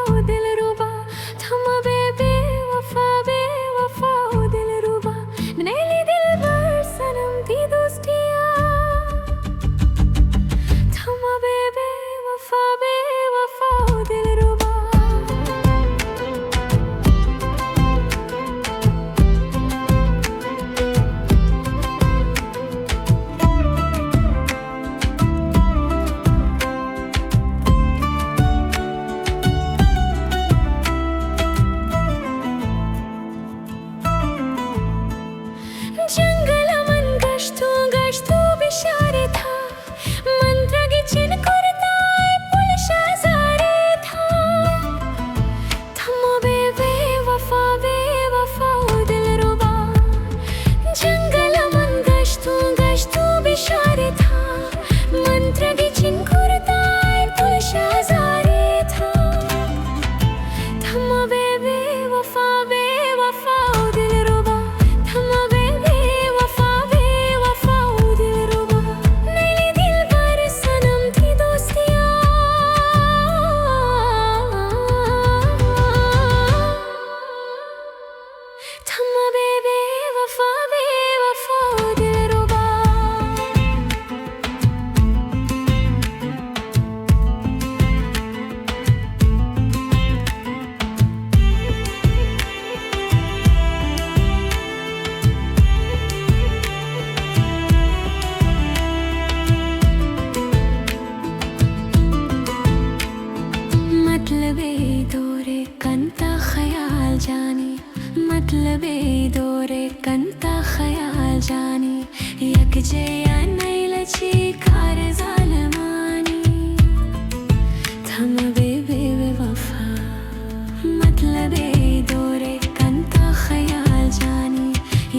ओ दिलरुबा, थमा बेवफा बेवफा ओ दिलरुबा, नैली दिलबर सनम दी दोस्तियाँ, थमा बेवफा बेवफा ओ दिलरुबा। जंगलमन गश्तू बिशारे था, मंत्रगी चिन कुर्ताए पुलशा जारे था, थमा बेवफा बेवफा ओ दिलरुबा। जंगलमन गश्तू बिशारे था, मंत्रगी चिन कुर्ताए पुलशा जारे था, थमा बेवफा बेवफा ओ दिलरुबा। मतलबे दौरे कंता ख्याल जानी, मतलबे दौरे कंता ख्याल जानी, यक जया नैलची कार जालमानी, थम बेवफा। मतलबे दौरे कंता ख्याल जानी,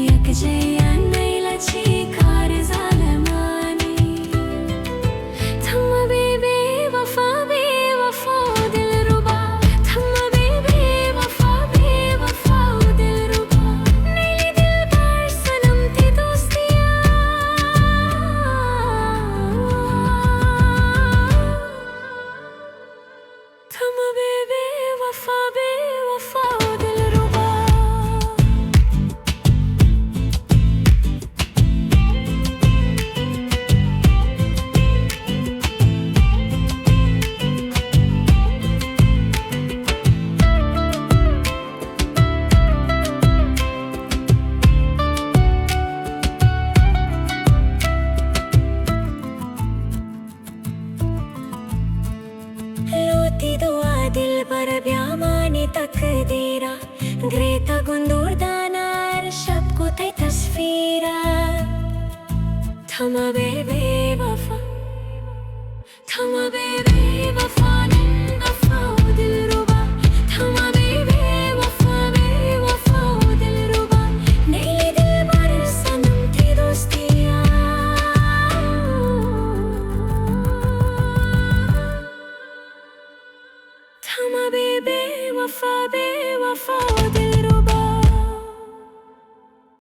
यक जया नैलची कार जालमानी, थम बेवफा बेवफा ओ दिलरुबा, थम बेवफा बेवफा ओ दिलरुबा, नैली दिलबर सनम दी दोस्तियाँ, थम बेवफा बेवफा ओ दिलरुबा। लोती दुआ दिलबर ब्यामानी तकदीरा, ग्रेता गुंदूर दानार शब को तस्वीरा, थमा बेवफा